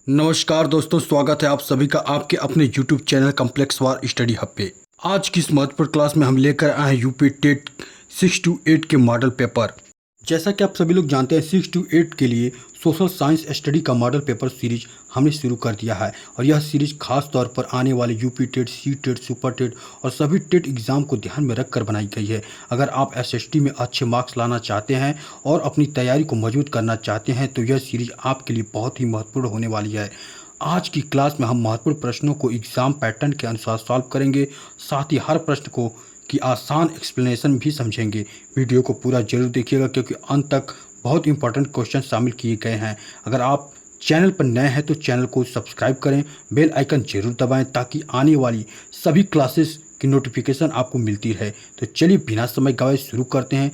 नमस्कार दोस्तों, स्वागत है आप सभी का आपके अपने YouTube चैनल कॉम्प्लेक्स वार स्टडी हब पे। आज की इस महत्वपूर्ण क्लास में हम लेकर आए हैं यूपी टेट 6 to 8 के मॉडल पेपर। जैसा कि आप सभी लोग जानते हैं 6 to 8 के लिए सोशल साइंस स्टडी का मॉडल पेपर सीरीज हमने शुरू कर दिया है और यह सीरीज खास तौर पर आने वाले UP TET, C TET, super TET और सभी टेट एग्ज़ाम को ध्यान में रखकर बनाई गई है। अगर आप एसएसटी में अच्छे मार्क्स लाना चाहते हैं और अपनी तैयारी को मजबूत करना चाहते हैं तो यह सीरीज आपके लिए बहुत ही महत्वपूर्ण होने वाली है। आज की क्लास में हम महत्वपूर्ण प्रश्नों को एग्ज़ाम पैटर्न के अनुसार सॉल्व करेंगे, साथ ही हर प्रश्न को की आसान एक्सप्लेनेशन भी समझेंगे। वीडियो को पूरा जरूर देखिएगा क्योंकि अंत तक बहुत इंपॉर्टेंट क्वेश्चन शामिल किए गए हैं। अगर आप चैनल पर नए हैं तो चैनल को सब्सक्राइब करें, बेल आइकन जरूर दबाएं ताकि आने वाली सभी क्लासेस की नोटिफिकेशन आपको मिलती रहे। तो चलिए बिना समय गवाए शुरू करते हैं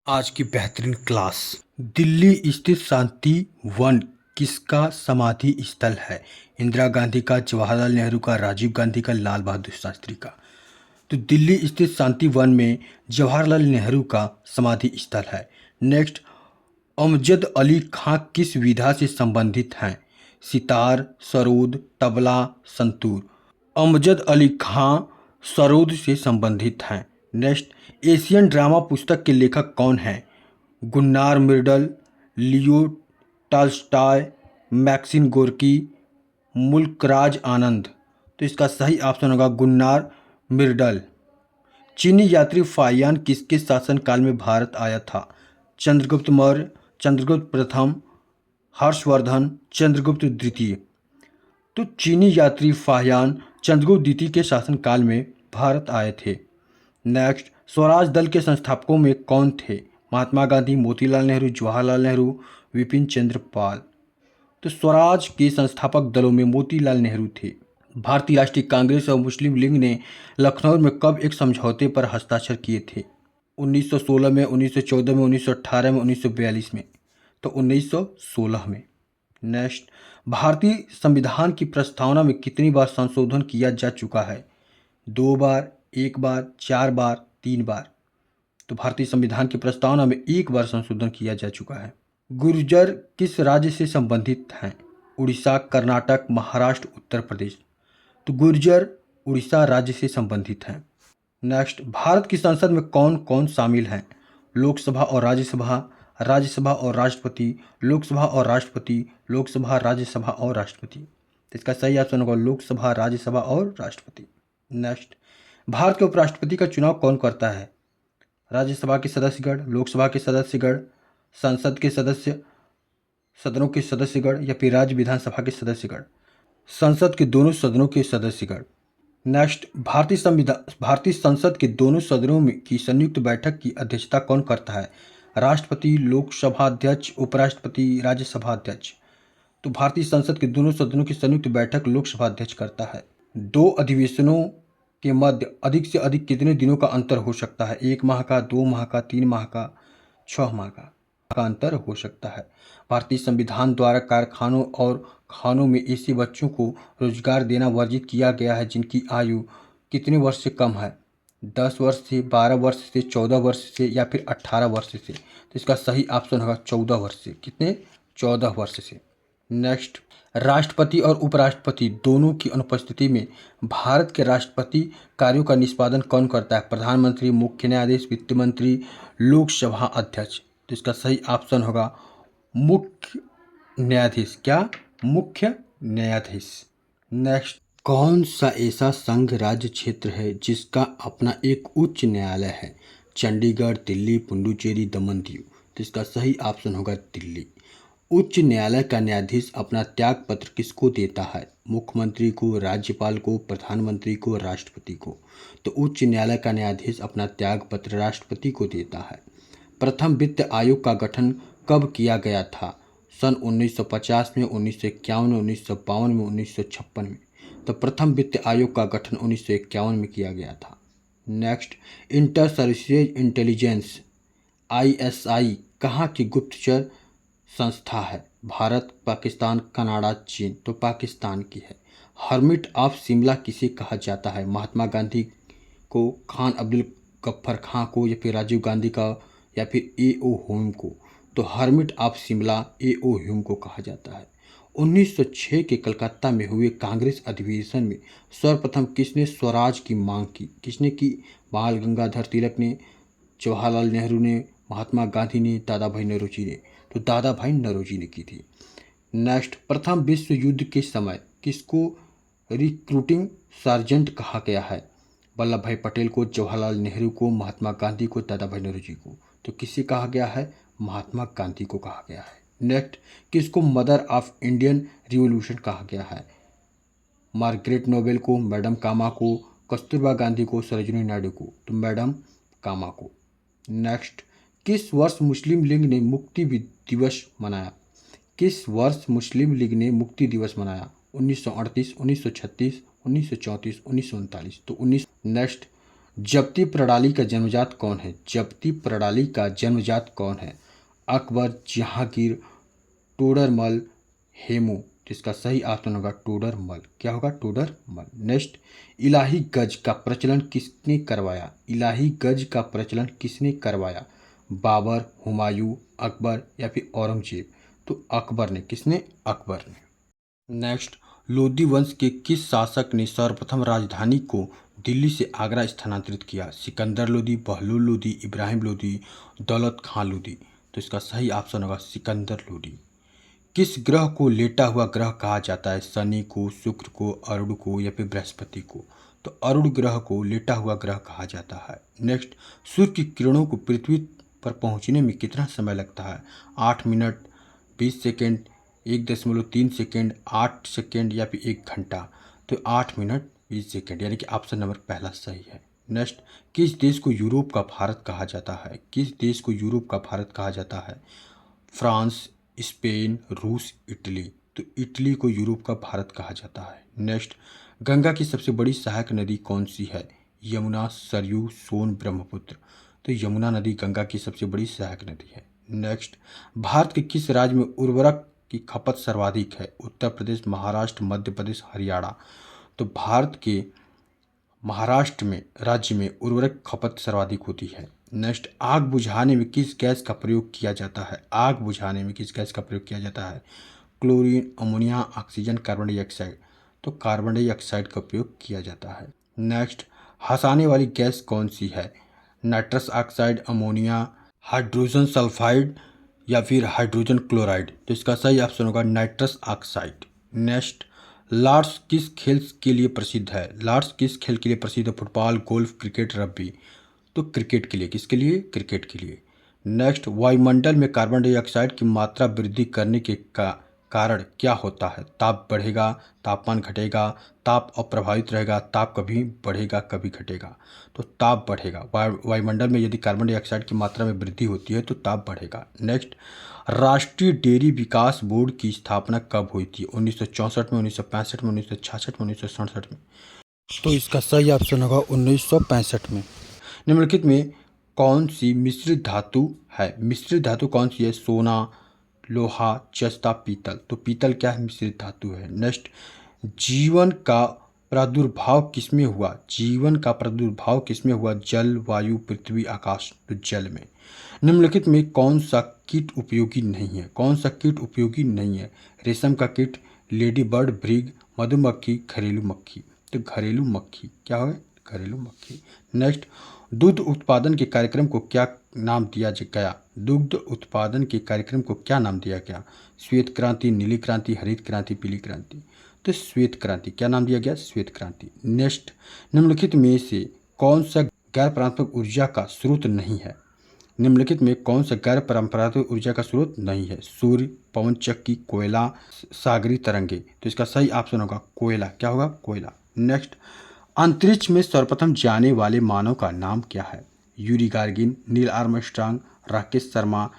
आज की बेहतरीन क्लास। दिल्ली स्थित शांति वन किसका समाधि स्थल है? इंदिरा गांधी का, जवाहरलाल नेहरू का, राजीव गांधी का, लाल बहादुर शास्त्री का। तो दिल्ली स्थित शांति वन में जवाहरलाल नेहरू का समाधि स्थल है। नेक्स्ट, अमजद अली खां किस विधा से संबंधित हैं? सितार, सरोद, तबला, संतूर। अमजद अली खां सरोद से संबंधित हैं। नेक्स्ट, एशियन ड्रामा पुस्तक के लेखक कौन हैं? Gunnar Myrdal, Leo Tolstoy, Maxim Gorky, Mulk Raj Anand. तो इसका सही ऑप्शन होगा गुन्नार मिर्डल। चीनी यात्री फाहियान किसके शासनकाल में भारत आया था? चंद्रगुप्त मौर्य, चंद्रगुप्त प्रथम, हर्षवर्धन, चंद्रगुप्त द्वितीय। तो चीनी यात्री फाहियान चंद्रगुप्त द्वितीय के शासनकाल में भारत आए थे। नेक्स्ट, स्वराज दल के संस्थापकों में कौन थे? महात्मा गांधी, मोतीलाल नेहरू, जवाहरलाल नेहरू, विपिन चंद्र पाल। तो स्वराज के संस्थापक दलों में मोतीलाल नेहरू थे। भारतीय राष्ट्रीय कांग्रेस और मुस्लिम लीग ने लखनऊ में कब एक समझौते पर हस्ताक्षर किए थे? 1916 में, 1914 में, 1918 में, 1942 में। तो 1916 में। नेक्स्ट, भारतीय संविधान की प्रस्तावना में कितनी बार संशोधन किया जा चुका है? 2 बार, 1 बार, 4 बार, 3 बार। तो भारतीय संविधान की प्रस्तावना में 1 बार संशोधन किया जा चुका है। गुर्जर किस राज्य से संबंधित हैं? उड़ीसा, कर्नाटक, महाराष्ट्र, उत्तर प्रदेश। तो गुर्जर उड़ीसा राज्य से संबंधित हैं। नेक्स्ट, भारत की संसद में कौन कौन शामिल हैं? लोकसभा और राज्यसभा, राज्यसभा और राष्ट्रपति, लोकसभा और राष्ट्रपति, लोकसभा, राज्यसभा और राष्ट्रपति। तो इसका सही ऑप्शन होगा लोकसभा, राज्यसभा और राष्ट्रपति। नेक्स्ट, भारत के उपराष्ट्रपति का चुनाव कौन करता है? राज्यसभा के सदस्यगण, लोकसभा के सदस्यगण, संसद के सदस्य, सदनों के सदस्यगण या फिर राज्य विधानसभा के सदस्यगण? संसद के दोनों सदनों के सदस्यगण। नेक्स्ट, भारतीय संसद के दोनों सदनों में की संयुक्त बैठक की अध्यक्षता कौन करता है? राष्ट्रपति, लोकसभा अध्यक्ष, उपराष्ट्रपति, राज्यसभा अध्यक्ष। तो भारतीय संसद के दोनों सदनों की संयुक्त बैठक लोकसभा अध्यक्ष करता है। 2 अधिवेशनों के मध्य अधिक से अधिक कितने दिनों का अंतर हो सकता है? 1 माह का, 2 माह का, 3 माह का, 6 माह का अंतर हो सकता है। भारतीय संविधान द्वारा कारखानों और खानों में ऐसे बच्चों को रोजगार देना वर्जित किया गया है जिनकी आयु कितने वर्ष से कम है? 10 वर्ष से, 12 वर्ष से, 14 वर्ष से या फिर 18 वर्ष से। तो इसका सही ऑप्शन होगा 14 वर्ष से। कितने? 14 वर्ष से। नेक्स्ट, राष्ट्रपति और उपराष्ट्रपति दोनों की अनुपस्थिति में भारत के राष्ट्रपति कार्यों का निष्पादन कौन करता है? प्रधानमंत्री, मुख्य न्यायाधीश, वित्त मंत्री, लोकसभा अध्यक्ष। तो इसका सही ऑप्शन होगा मुख्य न्यायाधीश। क्या? मुख्य न्यायाधीश। नेक्स्ट, कौन सा ऐसा संघ राज्य क्षेत्र है जिसका अपना एक उच्च न्यायालय है? चंडीगढ़, दिल्ली, पुडुचेरी, दमन दीव। तो इसका सही ऑप्शन होगा दिल्ली। उच्च न्यायालय का न्यायाधीश अपना त्याग पत्र किसको देता है? मुख्यमंत्री को, राज्यपाल को, प्रधानमंत्री को, राष्ट्रपति को। तो उच्च न्यायालय का न्यायाधीश अपना त्याग पत्र राष्ट्रपति को देता है। प्रथम वित्त आयोग का गठन कब किया गया था? सन 1950 में, 1951 में, 1952 में, 1956 में। तो प्रथम वित्त आयोग का गठन 1951 में किया गया था। Next, inter services intelligence ISI कहाँ की गुप्तचर संस्था है? भारत, पाकिस्तान, कनाडा, चीन। तो पाकिस्तान की है। हर्मिट ऑफ शिमला किसे कहा जाता है? महात्मा गांधी को, खान अब्दुल गफ्फार खां को या फिर राजीव गांधी का या फिर AO ह्यूम को। तो hermit of Shimla AO Hume को कहा जाता है। 1906 के कलकत्ता में हुए कांग्रेस अधिवेशन में सर्वप्रथम किसने स्वराज की मांग की? किसने की? बाल गंगाधर तिलक ने, जवाहरलाल नेहरू ने, महात्मा गांधी ने, दादा भाई नौरोजी ने? तो दादा भाई नौरोजी ने की थी। नेक्स्ट, प्रथम विश्व युद्ध के समय किसको रिक्रूटिंग सार्जेंट कहा गया है? वल्लभ भाई पटेल को, जवाहरलाल नेहरू को, महात्मा गांधी को, दादा भाई नौरोजी को? तो किसे कहा गया है? महात्मा गांधी को कहा गया है। नेक्स्ट, किसको मदर ऑफ इंडियन रिवॉल्यूशन कहा गया है? मार्गरेट नोबेल को, मैडम कामा को, कस्तूरबा गांधी को, सरोजिनी नायडू को? तो मैडम कामा को। नेक्स्ट, किस वर्ष मुस्लिम लीग ने मुक्ति दिवस मनाया? किस वर्ष मुस्लिम लीग ने मुक्ति दिवस मनाया? 1938, 1936, 1934, 1939? तो 19। नेक्स्ट, जब्ती प्रणाली का जन्मजात कौन है? जब्ती प्रणाली का जन्मजात कौन है? अकबर, जहांगीर, टोडरमल, हेमू? जिसका सही ऑप्शन होगा टोडरमल। क्या होगा? टोडरमल। नेक्स्ट, इलाही गज का प्रचलन किसने करवाया? इलाही गज का प्रचलन किसने करवाया? बाबर, हुमायूं, अकबर या फिर औरंगजेब? तो अकबर ने। किसने? अकबर ने। नेक्स्ट, लोधी वंश के किस शासक ने सर्वप्रथम राजधानी को दिल्ली से आगरा स्थानांतरित किया? सिकंदर लोधी, बहलोल लोधी, इब्राहिम लोधी, दौलत खां लोधी? तो इसका सही ऑप्शन होगा सिकंदर लोधी। किस ग्रह को लेटा हुआ ग्रह कहा जाता है? शनि को, शुक्र को, अरुण को या फिर बृहस्पति को? तो अरुण ग्रह को लेटा हुआ ग्रह कहा जाता है। नेक्स्ट, सूर्य की किरणों को पृथ्वी पर पहुंचने में कितना समय लगता है? 8 मिनट, 20 सेकेंड, 1.3 सेकेंड, 8 सेकेंड या फिर 1 घंटा? तो 8 मिनट 20 सेकेंड, यानी कि ऑप्शन नंबर पहला सही है। नेक्स्ट, किस देश को यूरोप का भारत कहा जाता है? किस देश को यूरोप का भारत कहा जाता है? फ्रांस, स्पेन, रूस, इटली? तो इटली को यूरोप का भारत कहा जाता है। नेक्स्ट, गंगा की सबसे बड़ी सहायक नदी कौन सी है? यमुना, सरयू, सोन, ब्रह्मपुत्र? तो यमुना नदी गंगा की सबसे बड़ी सहायक नदी है। नेक्स्ट, भारत के किस राज्य में उर्वरक की खपत सर्वाधिक है? उत्तर प्रदेश, महाराष्ट्र, मध्य प्रदेश, हरियाणा? तो भारत के महाराष्ट्र में राज्य में उर्वरक खपत सर्वाधिक होती है। नेक्स्ट, आग बुझाने में किस गैस का प्रयोग किया जाता है? आग बुझाने में किस गैस का प्रयोग किया जाता है? Chlorine, ammonia, oxygen, carbon dioxide? तो कार्बन डाइऑक्साइड का उपयोग किया जाता है। नेक्स्ट, हंसाने वाली गैस कौन सी है? Nitrous oxide, ammonia, hydrogen sulphide या फिर हाइड्रोजन क्लोराइड? तो इसका सही ऑप्शन होगा नाइट्रस ऑक्साइड। नेक्स्ट, लॉर्ड्स किस खेल के लिए प्रसिद्ध है? लॉर्ड्स किस खेल के लिए प्रसिद्ध है? Football, golf, cricket, rugby? तो क्रिकेट के लिए। किसके लिए? क्रिकेट के लिए। नेक्स्ट, वायुमंडल में कार्बन डाइऑक्साइड की मात्रा वृद्धि करने के कारण क्या होता है? ताप बढ़ेगा, तापमान घटेगा, ताप अप्रभावित रहेगा, ताप कभी बढ़ेगा कभी घटेगा? तो ताप बढ़ेगा। वायुमंडल में यदि कार्बन डाइऑक्साइड की मात्रा में वृद्धि होती है तो ताप बढ़ेगा। नेक्स्ट, राष्ट्रीय डेयरी विकास बोर्ड की स्थापना कब हुई थी? 1964 में, 1965 में, 1966 में, 1967 में? तो इसका सही ऑप्शन होगा 1965 में। निम्नलिखित में कौन सी मिश्रित धातु है? मिश्रित धातु कौन सी है? सोना, लोहा, जस्ता, पीतल? तो पीतल क्या है? मिश्रित धातु है। नेक्स्ट, जीवन का प्रादुर्भाव किसमें हुआ? जीवन का प्रादुर्भाव किसमें हुआ? जल, वायु, पृथ्वी, आकाश? तो जल में। निम्नलिखित में कौन सा कीट उपयोगी नहीं है? कौन सा कीट उपयोगी नहीं है? रेशम का कीट, लेडी बर्ड, भृग, मधुमक्खी, घरेलू मक्खी? तो घरेलू मक्खी। क्या है? घरेलू मक्खी। नेक्स्ट, दुग्ध उत्पादन के कार्यक्रम को क्या नाम दिया गया? दुग्ध उत्पादन के कार्यक्रम को क्या नाम दिया गया? श्वेत क्रांति, नीली क्रांति, हरित क्रांति, पीली क्रांति? तो श्वेत क्रांति। क्या नाम दिया गया? श्वेत क्रांति। नेक्स्ट, निम्नलिखित में से कौन सा गैर पारंपरिक ऊर्जा का स्रोत नहीं है? निम्नलिखित में कौन सा गैर पारंपरिक ऊर्जा का स्रोत नहीं है? सूर्य, पवन चक्की, कोयला, सागरी तरंगे? तो इसका सही ऑप्शन होगा कोयला। क्या होगा? कोयला। नेक्स्ट, अंतरिक्ष में सर्वप्रथम जाने वाले मानव का नाम क्या है? Yuri Gagarin, Neil Armstrong, Rakesh Sharma,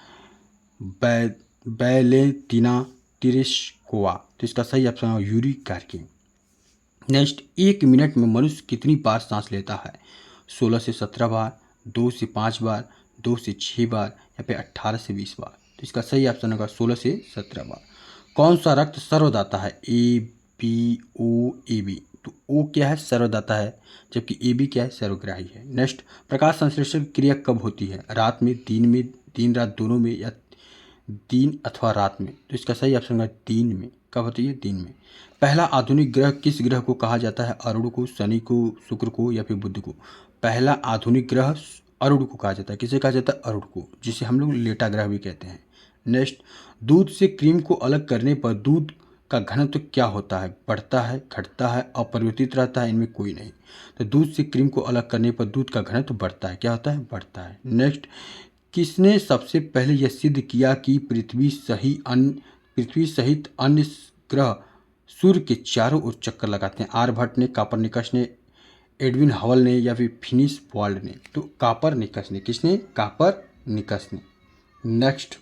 Valentina Tereshkova? तो इसका सही ऑप्शन होगा यूरी गार्गिन। नेक्स्ट, 1 मिनट में मनुष्य कितनी बार सांस लेता है? 16 से 17 बार, 2 से 5 बार, 2 से 6 बार या फिर 18 से 20 बार? तो इसका सही ऑप्शन होगा 16 से 17 बार। कौन सा रक्त सर्वदाता है? ए, बी, ओ, ए, बी? तो ओ क्या है? सर्वदाता है, जबकि ए, बी क्या है? सर्वग्राही है। नेक्स्ट, प्रकाश संश्लेषण की क्रिया कब होती है? रात में, दिन में, दिन रात दोनों में, या दिन अथवा रात में? तो इसका सही ऑप्शन है दिन में। कब होती है? दिन में। पहला आधुनिक ग्रह किस ग्रह को कहा जाता है? अरुण को, शनि को, शुक्र को या फिर बुध को? पहला आधुनिक ग्रह अरुण को कहा जाता है। किसे कहा जाता है? अरुण को, जिसे हम लोग लेटा ग्रह भी कहते हैं। नेक्स्ट, दूध से क्रीम को अलग करने पर दूध का घनत्व क्या होता है? बढ़ता है, घटता है, अपरिवर्तित रहता है, इनमें कोई नहीं। तो दूध से क्रीम को अलग करने पर दूध का घनत्व बढ़ता है। क्या होता है? बढ़ता है। नेक्स्ट, किसने सबसे पहले यह सिद्ध किया कि पृथ्वी सहित अन्य ग्रह सूर्य के चारों ओर चक्कर लगाते हैं? आर्यभट्ट ने, कापरनिकस ने, एडविन हबल ने या फिर फिनिश वाल्ड ने? तो कापरनिकस ने। किसने? कापरनिकस ने। नेक्स्ट,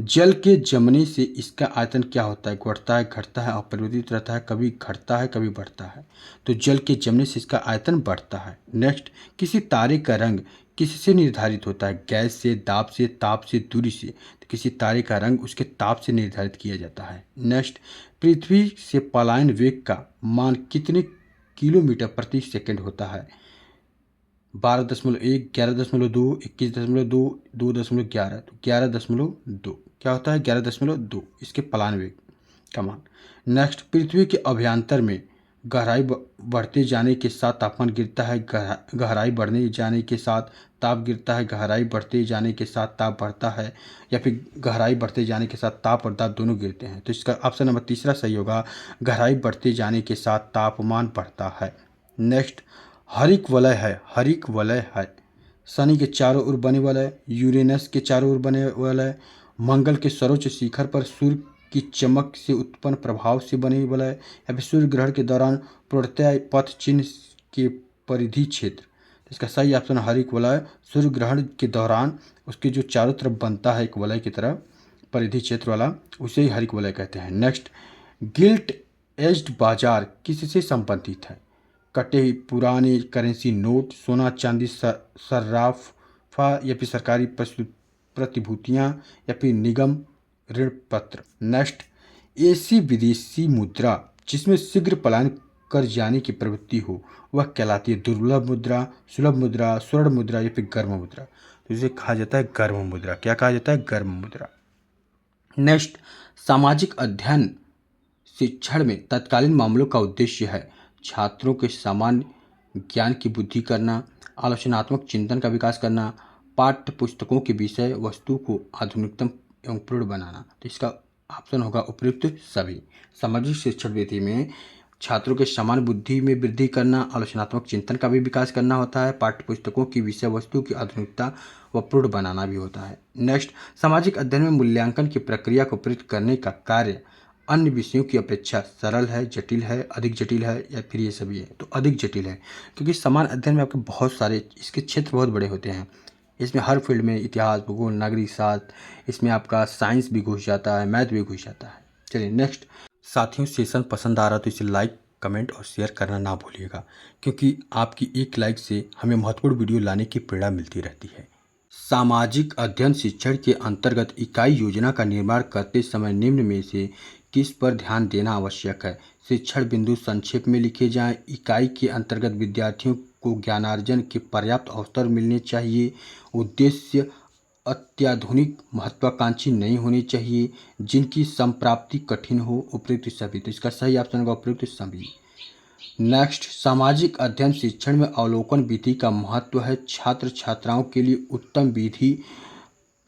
जल के जमने से इसका आयतन क्या होता है? बढ़ता है, घटता है, अपरिवर्तित रहता है, कभी घटता है, कभी बढ़ता है। तो जल के जमने से इसका आयतन बढ़ता है। नेक्स्ट, किसी तारे का रंग किससे निर्धारित होता है? गैस से, दाब से, ताप से, दूरी से? तो किसी तारे का रंग उसके ताप से निर्धारित किया जाता है। नेक्स्ट, पृथ्वी से पलायन वेग का मान कितने किलोमीटर प्रति सेकंड होता है? 12.1, 11.2, 21.2, 2.11। तो 11.2 क्या होता है? 11.2 इसके पलायन वेग का मान। नेक्स्ट, पृथ्वी के अभ्यंतर में गहराई बढ़ते जाने के साथ तापमान गिरता है, गहराई बढ़ने जाने के साथ ताप गिरता है, गहराई बढ़ते जाने के साथ ताप बढ़ता है, या फिर गहराई बढ़ते जाने के साथ ताप और दाब दोनों गिरते हैं? तो इसका ऑप्शन नंबर तीसरा सही होगा, गहराई बढ़ते जाने के साथ तापमान बढ़ता है। नेक्स्ट, हरिक वलय है शनि के चारों ओर बने वलय, यूरेनस के चारों ओर बने वलय, मंगल के सर्वोच्च शिखर पर सूर्य की चमक से उत्पन्न प्रभाव से बने वलय, या फिर सूर्य ग्रहण के दौरान पूर्णतः पथ चिन्ह के परिधि क्षेत्र? इसका सही ऑप्शन हरिक वलय। सूर्य ग्रहण के दौरान उसके जो चारों तरफ बनता है एक वलय की तरह परिधि क्षेत्र वाला, उसे ही हरिक वलय कहते हैं। नेक्स्ट, गिल्ट एज्ड बाजार किससे संबंधित है? कटे पुराने करेंसी नोट, सोना चांदी, सर्राफा या फिर सरकारी प्रतिभूतियाँ या फिर निगम ऋण पत्र? नेक्स्ट, ऐसी विदेशी मुद्रा जिसमें शीघ्र पलायन कर जाने की प्रवृत्ति हो वह कहलाती है दुर्लभ मुद्रा, सुलभ मुद्रा, स्वर्ण मुद्रा या फिर गर्म मुद्रा? तो इसे कहा जाता है गर्म मुद्रा। क्या कहा जाता है? गर्म मुद्रा। नेक्स्ट, सामाजिक अध्ययन शिक्षण में तत्कालीन मामलों का उद्देश्य है छात्रों के सामान्य ज्ञान की वृद्धि करना, आलोचनात्मक चिंतन का विकास करना, पाठ्य पुस्तकों के विषय वस्तु को आधुनिकतम एवं पूर्ण बनाना? तो इसका ऑप्शन होगा उपयुक्त सभी। सामाजिक शिक्षण विधि में छात्रों के समान बुद्धि में वृद्धि करना, आलोचनात्मक चिंतन का भी विकास करना होता है, पाठ्य पुस्तकों की विषय वस्तु की आधुनिकता व पूर्ण बनाना भी होता है। नेक्स्ट, सामाजिक अध्ययन में मूल्यांकन की प्रक्रिया को प्रयुक्त करने का कार्य अन्य विषयों की अपेक्षा सरल है, जटिल है, अधिक जटिल है या फिर ये सभी है? तो अधिक जटिल है, क्योंकि समान अध्ययन में आपके बहुत सारे इसके क्षेत्र बहुत बड़े होते हैं। इसमें हर फील्ड में इतिहास, भूगोल, नागरिक शास्त्र, इसमें आपका साइंस भी घुस जाता है, मैथ भी घुस जाता है। चलिए नेक्स्ट। साथियों, सेशन पसंद आ रहा तो इसे लाइक, कमेंट और शेयर करना ना भूलिएगा, क्योंकि आपकी एक लाइक से हमें महत्वपूर्ण वीडियो लाने की प्रेरणा मिलती रहती है। सामाजिक अध्ययन शिक्षण के अंतर्गत इकाई योजना का निर्माण करते समय निम्न में से किस पर ध्यान देना आवश्यक है? शिक्षण बिंदु संक्षेप में लिखे जाएं। इकाई के अंतर्गत विद्यार्थियों को ज्ञानार्जन के पर्याप्त अवसर मिलने चाहिए। उद्देश्य अत्याधुनिक महत्वाकांक्षी नहीं होने चाहिए जिनकी संप्राप्ति कठिन हो। उपयुक्त सभी। तो इसका सही ऑप्शन होगा उपयुक्त सभी। नेक्स्ट, सामाजिक अध्ययन शिक्षण में अवलोकन विधि का महत्व है। छात्र छात्राओं के लिए उत्तम विधि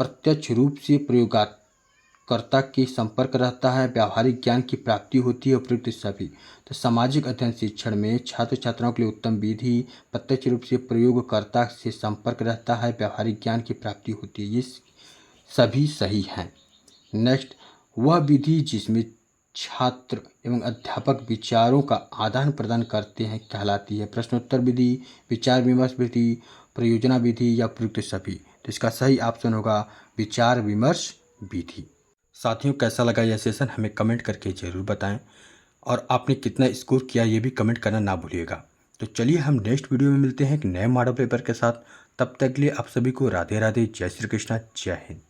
प्रत्यक्ष रूप से प्रयोगकर्ता के संपर्क रहता है, व्यावहारिक ज्ञान की प्राप्ति होती है। उपयुक्त सभी। तो सामाजिक अध्ययन शिक्षण में छात्र छात्राओं के लिए उत्तम विधि प्रत्यक्ष रूप से प्रयोगकर्ता से संपर्क रहता है, व्यावहारिक ज्ञान की प्राप्ति होती है। ये सभी सही हैं। नेक्स्ट, वह विधि जिसमें छात्र एवं अध्यापक विचारों का आदान प्रदान करते हैं कहलाती है प्रश्नोत्तर विधि, विचार विमर्श विधि, परियोजना विधि या उपयुक्त सभी? तो इसका सही ऑप्शन होगा विचार विमर्श विधि। साथियों, कैसा लगा यह सेशन हमें कमेंट करके ज़रूर बताएं, और आपने कितना स्कोर किया ये भी कमेंट करना ना भूलिएगा। तो चलिए हम नेक्स्ट वीडियो में मिलते हैं एक नए मॉडल पेपर के साथ। तब तक के लिए आप सभी को राधे राधे, जय श्री कृष्णा, जय हिंद।